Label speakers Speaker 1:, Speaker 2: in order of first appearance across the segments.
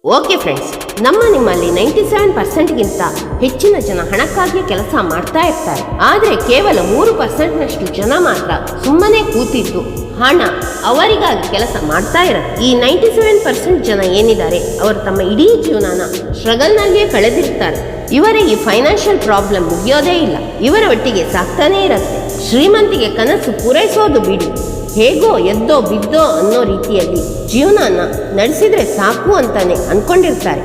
Speaker 1: Okay friends, ನಿಮ್ಮಲ್ಲಿ 97%ಗಿಂತ ಹೆಚ್ಚಿನ ಜನ ಹಣಕ್ಕಾಗಿ ಕೆಲಸ ಮಾಡ್ತಾ ಇರ್ತಾರೆ. ಆದರೆ ಕೇವಲ 3%ನಷ್ಟು ಜನ ಮಾತ್ರ ಸುಮ್ಮನೆ ಕೂತಿದ್ದು ಹಣ ಅವರಿಗಾಗಿ ಕೆಲಸ ಮಾಡ್ತಾ ಇರುತ್ತೆ. ಈ 97% ಜನ ಏನಿದ್ದಾರೆ, ಅವರು ತಮ್ಮ ಇಡೀ ಜೀವನನ ಸ್ಟ್ರಗಲ್ನಲ್ಲಿಯೇ ಕಳೆದಿರ್ತಾರೆ. ಇವರಿಗೆ ಫೈನಾನ್ಷಿಯಲ್ ಪ್ರಾಬ್ಲಮ್ ಮುಗಿಯೋದೇ ಇಲ್ಲ, ಇವರ ಒಟ್ಟಿಗೆ ಸಾಕ್ತಾನೇ ಇರುತ್ತೆ. ಶ್ರೀಮಂತಿಗೆ ಕನಸು ಪೂರೈಸೋದು ಬಿಡಿ, ಹೇಗೋ ಎದ್ದೋ ಬಿದ್ದೋ ಅನ್ನೋ ರೀತಿಯಲ್ಲಿ ಜೀವನನ ನಡೆಸಿದ್ರೆ ಸಾಕು ಅಂತಾನೆ ಅನ್ಕೊಂಡಿರ್ತಾರೆ.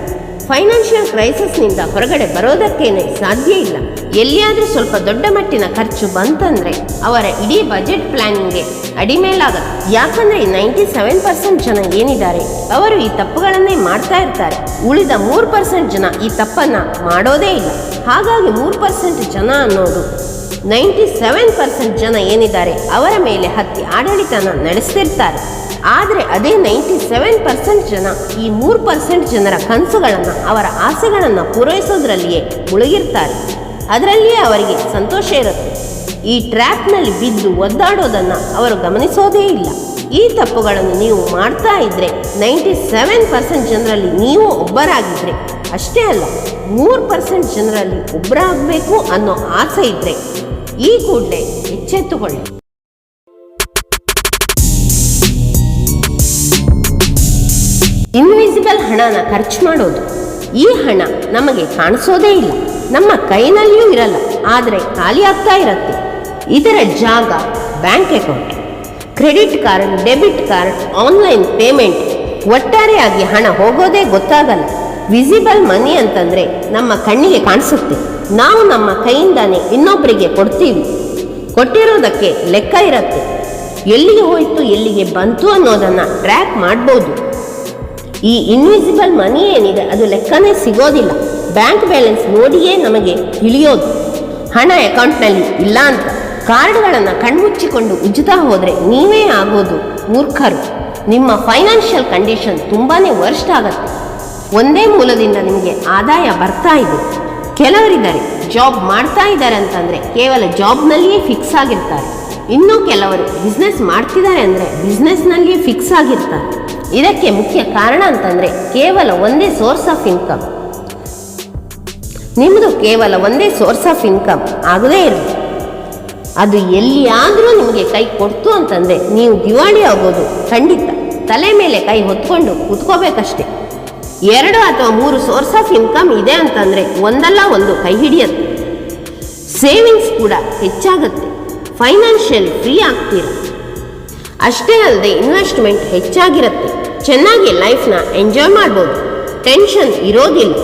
Speaker 1: ಫೈನಾನ್ಷಿಯಲ್ ಕ್ರೈಸಿಸ್ನಿಂದ ಹೊರಗಡೆ ಬರೋದಕ್ಕೇನೆ ಸಾಧ್ಯ ಇಲ್ಲ. ಎಲ್ಲಿಯಾದ್ರೂ ಸ್ವಲ್ಪ ದೊಡ್ಡ ಮಟ್ಟಿನ ಖರ್ಚು ಬಂತಂದ್ರೆ ಅವರ ಇಡೀ ಬಜೆಟ್ ಪ್ಲಾನಿಂಗ್ಗೆ ಅಡಿಮೇಲಾಗತ್ತೆ. ಯಾಕಂದ್ರೆ ಈ 97% ಜನ ಏನಿದ್ದಾರೆ, ಅವರು ಈ ತಪ್ಪುಗಳನ್ನೇ ಮಾಡ್ತಾ ಇರ್ತಾರೆ. ಉಳಿದ 3% ಜನ ಈ ತಪ್ಪನ್ನ ಮಾಡೋದೇ ಇಲ್ಲ. ಹಾಗಾಗಿ 3% ಜನ ಅನ್ನೋದು 97% ಜನ ಏನಿದ್ದಾರೆ ಅವರ ಮೇಲೆ ಹತ್ತಿ ಆಡಳಿತನ ನಡೆಸ್ತಿರ್ತಾರೆ. ಆದರೆ ಅದೇ 97% ಜನ ಈ 3% ಜನರ ಕನಸುಗಳನ್ನು, ಅವರ ಆಸೆಗಳನ್ನು ಪೂರೈಸೋದ್ರಲ್ಲಿಯೇ ಮುಳುಗಿರ್ತಾರೆ. ಅದರಲ್ಲಿಯೇ ಅವರಿಗೆ ಸಂತೋಷ ಇರುತ್ತೆ. ಈ ಟ್ರ್ಯಾಪ್ನಲ್ಲಿ ಬಿದ್ದು ಒದ್ದಾಡೋದನ್ನು ಅವರು ಗಮನಿಸೋದೇ ಇಲ್ಲ. ಈ ತಪ್ಪುಗಳನ್ನು ನೀವು ಮಾಡ್ತಾ ಇದ್ರೆ 97% ಜನರಲ್ಲಿ ನೀವು ಒಬ್ಬರಾಗಿದ್ರೆ ಅಷ್ಟೇ ಅಲ್ಲ, 3% ಜನರಲ್ಲಿ ಒಬ್ಬರಾಗಬೇಕು ಅನ್ನೋ ಆಸೆ ಇದ್ರೆ ಈ ಕೂಡಲೇ ಎಚ್ಚೆತ್ತುಕೊಳ್ಳಿ. ಇನ್ವಿಸಿಬಲ್ ಹಣನ ಖರ್ಚು ಮಾಡೋದು. ಈ ಹಣ ನಮಗೆ ಕಾಣಿಸೋದೇ ಇಲ್ಲ, ನಮ್ಮ ಕೈನಲ್ಲಿಯೂ ಇರಲ್ಲ, ಆದರೆ ಖಾಲಿ ಆಗ್ತಾ ಇರುತ್ತೆ. ಇದರ ಜಾಗ bank account, credit card, debit card, online payment. ಒಟ್ಟಾರೆಯಾಗಿ ಹಣ ಹೋಗೋದೇ ಗೊತ್ತಾಗಲ್ಲ. ವಿಸಿಬಲ್ ಮನಿ ಅಂತಂದ್ರೆ ನಮ್ಮ ಕಣ್ಣಿಗೆ ಕಾಣಿಸುತ್ತೆ, ನಾವು ನಮ್ಮ ಕೈಯಿಂದಾನೇ ಇನ್ನೊಬ್ಬರಿಗೆ ಕೊಡ್ತೀವಿ. ಕೊಟ್ಟಿರೋದಕ್ಕೆ ಲೆಕ್ಕ ಇರುತ್ತೆ, ಎಲ್ಲಿಗೆ ಹೋಯ್ತು ಎಲ್ಲಿಗೆ ಬಂತು ಅನ್ನೋದನ್ನ ಟ್ರ್ಯಾಕ್ ಮಾಡ್ಬೋದು. ಈ ಇನ್ವಿಸಿಬಲ್ ಮನಿ ಏನಿದೆ ಅದು ಲೆಕ್ಕನೇ ಸಿಗೋದಿಲ್ಲ. ಬ್ಯಾಂಕ್ ಬ್ಯಾಲೆನ್ಸ್ ನೋಡಿಯೇ ನಮಗೆ ತಿಳಿಯೋದು ಹಣ ಅಕೌಂಟ್ನಲ್ಲಿ ಇಲ್ಲ ಅಂತ. ಕಾರ್ಡ್ಗಳನ್ನು ಕಣ್ಮುಚ್ಚಿಕೊಂಡು ಉಜ್ಜುತ್ತಾ ಹೋದರೆ ನೀವೇ ಆಗೋದು ಮೂರ್ಖರು. ನಿಮ್ಮ ಫೈನಾನ್ಷಿಯಲ್ ಕಂಡೀಷನ್ ತುಂಬಾನೇ ವರ್ಸ್ಟ್ ಆಗತ್ತೆ. ಒಂದೇ ಮೂಲದಿಂದ ನಿಮಗೆ ಆದಾಯ ಬರ್ತಾ ಇದೆ. ಕೆಲವರಿದ್ದಾರೆ ಜಾಬ್ ಮಾಡ್ತಾ ಇದ್ದಾರೆ ಅಂತಂದರೆ ಕೇವಲ ಜಾಬ್ನಲ್ಲಿಯೇ ಫಿಕ್ಸ್ ಆಗಿರ್ತಾರೆ. ಇನ್ನೂ ಕೆಲವರು ಬಿಸ್ನೆಸ್ ಮಾಡ್ತಿದ್ದಾರೆ ಅಂದರೆ ಬಿಸ್ನೆಸ್ನಲ್ಲಿಯೇ ಫಿಕ್ಸ್ ಆಗಿರ್ತಾರೆ. ಇದಕ್ಕೆ ಮುಖ್ಯ ಕಾರಣ ಅಂತಂದರೆ ಕೇವಲ ಒಂದೇ ಸೋರ್ಸ್ ಆಫ್ ಇನ್ಕಮ್. ನಿಮ್ಮದು ಕೇವಲ ಒಂದೇ ಸೋರ್ಸ್ ಆಫ್ ಇನ್ಕಮ್ ಆಗದೇ ಇರಲಿ. ಅದು ಎಲ್ಲಿಯಾದರೂ ನಿಮಗೆ ಕೈ ಕೊಡ್ತು ಅಂತಂದರೆ ನೀವು ದಿವಾಳಿ ಆಗೋದು ಖಂಡಿತ. ತಲೆ ಮೇಲೆ ಕೈ ಹೊತ್ಕೊಂಡು ಕೂತ್ಕೋಬೇಕಷ್ಟೆ. 2 ಅಥವಾ 3 ಸೋರ್ಸ್ ಆಫ್ ಇನ್ಕಮ್ ಇದೆ ಅಂತಂದರೆ ಒಂದಲ್ಲ ಒಂದು ಕೈ ಹಿಡಿಯುತ್ತೆ. ಸೇವಿಂಗ್ಸ್ ಕೂಡ ಹೆಚ್ಚಾಗುತ್ತೆ, ಫೈನಾನ್ಷಿಯಲ್ ಫ್ರೀ ಆಗ್ತೀರ. ಅಷ್ಟೇ ಅಲ್ಲದೆ ಇನ್ವೆಸ್ಟ್ಮೆಂಟ್ ಹೆಚ್ಚಾಗಿರುತ್ತೆ. ಚೆನ್ನಾಗಿ ಲೈಫ್ನ ಎಂಜಾಯ್ ಮಾಡ್ಬೋದು, ಟೆನ್ಷನ್ ಇರೋದಿಲ್ಲ.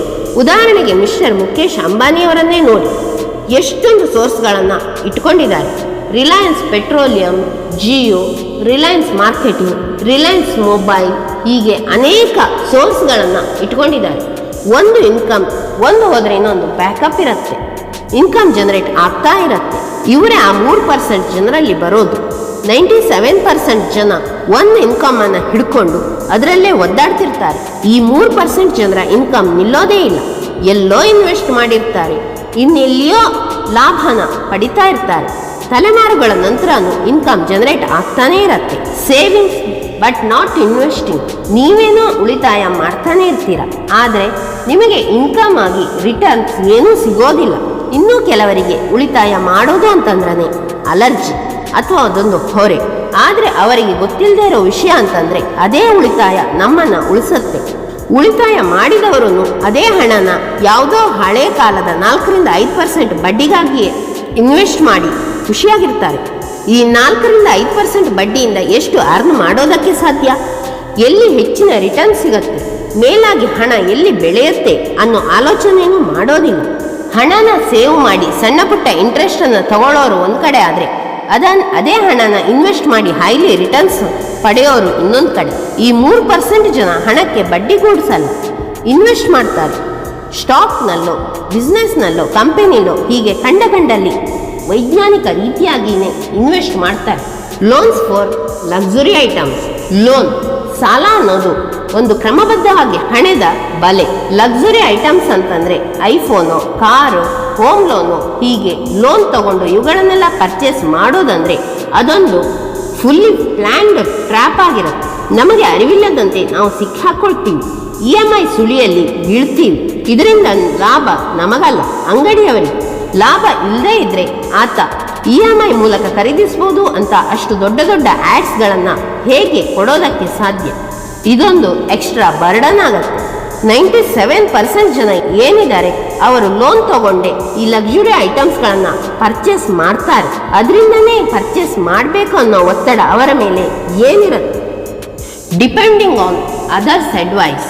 Speaker 1: ಉದಾಹರಣೆಗೆ ಮಿಸ್ಟರ್ ಮುಖೇಶ್ ಅಂಬಾನಿಯವರನ್ನೇ ನೋಡಿ, ಎಷ್ಟೊಂದು ಸೋರ್ಸ್ಗಳನ್ನು ಇಟ್ಕೊಂಡಿದ್ದಾರೆ. Reliance petroleum, Jio, Reliance marketing, Reliance mobile, ಹೀಗೆ ಅನೇಕ ಸೋರ್ಸ್ಗಳನ್ನು ಇಟ್ಕೊಂಡಿದ್ದಾರೆ. ಒಂದು ಇನ್ಕಮ್ ಒಂದು ಹೋದರೆ ಇನ್ನೊಂದು ಬ್ಯಾಕಪ್ ಇರುತ್ತೆ, ಇನ್ಕಮ್ ಜನರೇಟ್ ಆಗ್ತಾ ಇರುತ್ತೆ. ಇವರೇ ಆ 3% ಜನರಲ್ಲಿ ಬರೋದು. 97% ಜನ ಒಂದು ಇನ್ಕಮನ್ನು ಹಿಡ್ಕೊಂಡು ಅದರಲ್ಲೇ ಒದ್ದಾಡ್ತಿರ್ತಾರೆ. ಈ 3% ಜನರ ಇನ್ಕಮ್ ನಿಲ್ಲೋದೇ ಇಲ್ಲ. ಎಲ್ಲೋ ಇನ್ವೆಸ್ಟ್ ಮಾಡಿರ್ತಾರೆ, ಇನ್ನೆಲ್ಲಿಯೋ ಲಾಭನ ಪಡಿತಾ ಇರ್ತಾರೆ. ತಲೆಮಾರುಗಳ ನಂತರನೂ ಇನ್ಕಮ್ ಜನರೇಟ್ ಆಗ್ತಾನೇ ಇರತ್ತೆ. Savings but not investing. ನೀವೇನೋ ಉಳಿತಾಯ ಮಾಡ್ತಾನೆ ಇರ್ತೀರ, ಆದರೆ ನಿಮಗೆ ಇನ್ಕಮ್ ಆಗಿ ರಿಟರ್ನ್ಸ್ ಏನೂ ಸಿಗೋದಿಲ್ಲ. ಇನ್ನೂ ಕೆಲವರಿಗೆ ಉಳಿತಾಯ ಮಾಡೋದು ಅಂತಂದ್ರೆ ಅಲರ್ಜಿ ಅಥವಾ ಅದೊಂದು ಹೊರೆ. ಆದರೆ ಅವರಿಗೆ ಗೊತ್ತಿಲ್ಲದೆ ಇರೋ ವಿಷಯ ಅಂತಂದರೆ ಅದೇ ಉಳಿತಾಯ ನಮ್ಮನ್ನು ಉಳಿಸುತ್ತೆ. ಉಳಿತಾಯ ಮಾಡಿದವರು ಅದೇ ಹಣನ ಯಾವುದೋ ಹಳೆ ಕಾಲದ 4-5% ಬಡ್ಡಿಗಾಗಿಯೇ ಇನ್ವೆಸ್ಟ್ ಮಾಡಿ ಖುಷಿಯಾಗಿರ್ತಾರೆ. ಈ 4-5% ಬಡ್ಡಿಯಿಂದ ಎಷ್ಟು ಅರ್ನ್ ಮಾಡೋದಕ್ಕೆ ಸಾಧ್ಯ? ಎಲ್ಲಿ ಹೆಚ್ಚಿನ ರಿಟರ್ನ್ ಸಿಗುತ್ತೆ? ಮೇಲಾಗಿ ಹಣ ಎಲ್ಲಿ ಬೆಳೆಯುತ್ತೆ ಅನ್ನೋ ಆಲೋಚನೆಯೂ ಮಾಡೋದಿಲ್ಲ. ಹಣನ ಸೇವ್ ಮಾಡಿ ಸಣ್ಣ ಪುಟ್ಟ ಇಂಟ್ರೆಸ್ಟನ್ನು ತಗೊಳ್ಳೋರು ಒಂದು ಕಡೆ ಆದರೆ ಅದೇ ಹಣನ ಇನ್ವೆಸ್ಟ್ ಮಾಡಿ ಹೈಲಿ ರಿಟರ್ನ್ಸ್ ಪಡೆಯೋರು ಇನ್ನೊಂದು ಕಡೆ. ಈ 3% ಜನ ಹಣಕ್ಕೆ ಬಡ್ಡಿ ಕೂಡಿಸಲ್ಲ, ಇನ್ವೆಸ್ಟ್ ಮಾಡ್ತಾರೆ. ಸ್ಟಾಕ್ನಲ್ಲೋ, ಬಿಸ್ನೆಸ್ನಲ್ಲೋ, ಕಂಪನಿಲೋ, ಹೀಗೆ ಕಂಡಲ್ಲಿ ವೈಜ್ಞಾನಿಕ ರೀತಿಯಾಗಿಯೇ ಇನ್ವೆಸ್ಟ್ ಮಾಡ್ತಾರೆ. Loans for luxury items. Loan, ಸಾಲ ಅನ್ನೋದು ಒಂದು ಕ್ರಮಬದ್ಧವಾಗಿ ಹಣದ ಬಲೆ. ಲಕ್ಸುರಿ ಐಟಮ್ಸ್ ಅಂತಂದರೆ ಐಫೋನು, ಕಾರು, ಹೋಮ್ ಲೋನು, ಹೀಗೆ ಲೋನ್ ತಗೊಂಡು ಇವುಗಳನ್ನೆಲ್ಲ ಪರ್ಚೇಸ್ ಮಾಡೋದಂದರೆ ಅದೊಂದು ಫುಲ್ಲಿ ಪ್ಲ್ಯಾನ್ಡ್ ಟ್ರ್ಯಾಪ್ ಆಗಿರುತ್ತೆ. ನಮಗೆ ಅರಿವಿಲ್ಲದಂತೆ ನಾವು ಸಿಕ್ಕಾಕೊಳ್ತೀವಿ. EMI ಸುಳಿಯಲ್ಲಿ ಬೀಳ್ತೀವಿ. ಇದರಿಂದ ಲಾಭ ನಮಗಲ್ಲ, ಅಂಗಡಿಯವರಿಗೆ. ಲಾಭ ಇಲ್ಲದೇ ಇದ್ರೆ ಆತ EMI ಮೂಲಕ ಖರೀದಿಸಬಹುದು ಅಂತ ಅಷ್ಟು ದೊಡ್ಡ ದೊಡ್ಡ ಆಡ್ಸ್ಗಳನ್ನು ಹೇಗೆ ಕೊಡೋದಕ್ಕೆ ಸಾಧ್ಯ? ಇದೊಂದು ಎಕ್ಸ್ಟ್ರಾ ಬರ್ಡನ್ ಆಗತ್ತೆ. 97% ಜನ ಏನಿದ್ದಾರೆ ಅವರು ಲೋನ್ ತಗೊಂಡೆ ಈ ಲಕ್ಸುರಿ ಐಟಮ್ಸ್ಗಳನ್ನು ಪರ್ಚೇಸ್ ಮಾಡ್ತಾರೆ. ಅದರಿಂದನೇ ಪರ್ಚೇಸ್ ಮಾಡಬೇಕು ಅನ್ನೋ ಒತ್ತಡ ಅವರ ಮೇಲೆ ಏನಿರುತ್ತೆ? ಡಿಪೆಂಡಿಂಗ್ ಆನ್ ಅದರ್ಸ್ ಅಡ್ವೈಸ್,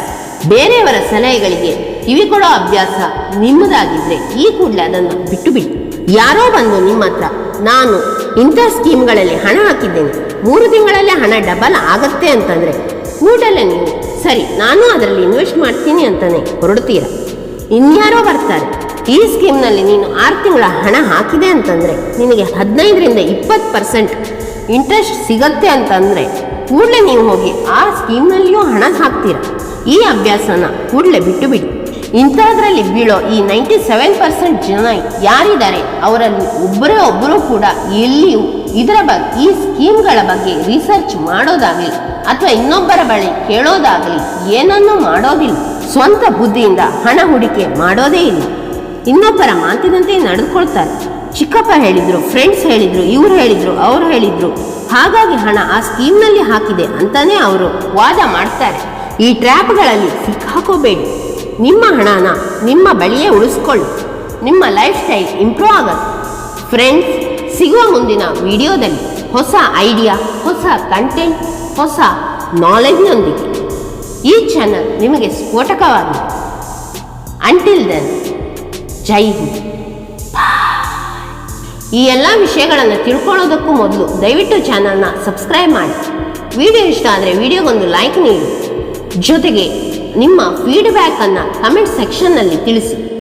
Speaker 1: ಬೇರೆಯವರ ಸಲಹೆಗಳಿಗೆ ಕಿವಿ ಕೊಡೋ ಅಭ್ಯಾಸ ನಿಮ್ಮದಾಗಿದ್ರೆ ಈ ಕೂಡಲೇ ಅದನ್ನು ಬಿಟ್ಟು ಬಿಡಿ. ಯಾರೋ ಬಂದು ನಿಮ್ಮ ಹತ್ರ ನಾನು ಇಂಥ ಸ್ಕೀಮ್ಗಳಲ್ಲಿ ಹಣ ಹಾಕಿದ್ದೇನೆ, 3 ತಿಂಗಳಲ್ಲೇ ಹಣ ಡಬಲ್ ಆಗತ್ತೆ ಅಂತಂದರೆ ಕೂಡಲೇ ನೀವು ಸರಿ ನಾನು ಅದರಲ್ಲಿ ಇನ್ವೆಸ್ಟ್ ಮಾಡ್ತೀನಿ ಅಂತಾನೆ ಹೊರಡ್ತೀರ. ಇನ್ಯಾರೋ ಬರ್ತಾರೆ, ಈ ಸ್ಕೀಮ್ನಲ್ಲಿ ನೀನು 6 ತಿಂಗಳ ಹಣ ಹಾಕಿದೆ ಅಂತಂದರೆ ನಿನಗೆ 15-20% ಇಂಟ್ರೆಸ್ಟ್ ಸಿಗತ್ತೆ ಅಂತಂದರೆ ಕೂಡಲೇ ನೀವು ಹೋಗಿ ಆ ಸ್ಕೀಮ್ನಲ್ಲಿಯೂ ಹಣ ಹಾಕ್ತೀರ. ಈ ಅಭ್ಯಾಸನ ಕೂಡಲೇ ಬಿಟ್ಟು ಬಿಡಿ. ಇಂಥದ್ರಲ್ಲಿ ಬೀಳೋ ಈ 97% ಜನ ಯಾರಿದ್ದಾರೆ ಅವರಲ್ಲಿ ಒಬ್ಬರು ಕೂಡ ಎಲ್ಲಿಯೂ ಇದರ ಬಗ್ಗೆ ಈ ಸ್ಕೀಮ್ಗಳ ಬಗ್ಗೆ ರಿಸರ್ಚ್ ಮಾಡೋದಾಗಲಿ ಅಥವಾ ಇನ್ನೊಬ್ಬರ ಬಳಿ ಕೇಳೋದಾಗಲಿ ಏನನ್ನೂ ಮಾಡೋದಿಲ್ಲ. ಸ್ವಂತ ಬುದ್ಧಿಯಿಂದ ಹಣ ಹೂಡಿಕೆ ಮಾಡೋದೇ ಇಲ್ಲ. ಇನ್ನೊಬ್ಬರ ಮಾತಿನಂತೆ ನಡೆದುಕೊಳ್ತಾರೆ. ಚಿಕ್ಕಪ್ಪ ಹೇಳಿದ್ರು, ಫ್ರೆಂಡ್ಸ್ ಹೇಳಿದ್ರು, ಇವ್ರು ಹೇಳಿದ್ರು, ಅವ್ರು ಹೇಳಿದ್ರು, ಹಾಗಾಗಿ ಹಣ ಆ ಸ್ಕೀಮ್ನಲ್ಲಿ ಹಾಕಿದೆ ಅಂತಾನೆ ಅವರು ವಾದ ಮಾಡ್ತಾರೆ. ಈ ಟ್ರ್ಯಾಪ್ಗಳಲ್ಲಿ ಸಿಕ್ಕಾಕೋಬೇಡಿ. ನಿಮ್ಮ ಹಣನ ನಿಮ್ಮ ಬಳಿಯೇ ಉಳಿಸ್ಕೊಳ್ಳಿ. ನಿಮ್ಮ ಲೈಫ್ ಸ್ಟೈಲ್ ಇಂಪ್ರೂವ್ ಆಗುತ್ತೆ. ಫ್ರೆಂಡ್ಸ್, ಸಿಗುವ ಮುಂದಿನ ವಿಡಿಯೋದಲ್ಲಿ ಹೊಸ ಐಡಿಯಾ, ಹೊಸ ಕಂಟೆಂಟ್, ಹೊಸ ನಾಲೆಜ್ನೊಂದಿಗೆ ಈ ಚಾನಲ್ ನಿಮಗೆ ಸ್ಫೋಟಕವಾಗಿದೆ. ಅಂಟಿಲ್ ದೆನ್, ಜೈ ಹಿಂದ್. ಈ ಎಲ್ಲ ವಿಷಯಗಳನ್ನು ತಿಳ್ಕೊಳ್ಳೋದಕ್ಕೂ ಮೊದಲು ದಯವಿಟ್ಟು ಚಾನಲ್ನ ಸಬ್ಸ್ಕ್ರೈಬ್ ಮಾಡಿ. ವಿಡಿಯೋ ಇಷ್ಟ ಆದರೆ ವಿಡಿಯೋಗೊಂದು ಲೈಕ್ ನೀಡಿ. ಜೊತೆಗೆ ನಿಮ್ಮ ಫೀಡ್ಬ್ಯಾಕನ್ನು ಕಮೆಂಟ್ ಸೆಕ್ಷನ್ನಲ್ಲಿ ತಿಳಿಸಿ.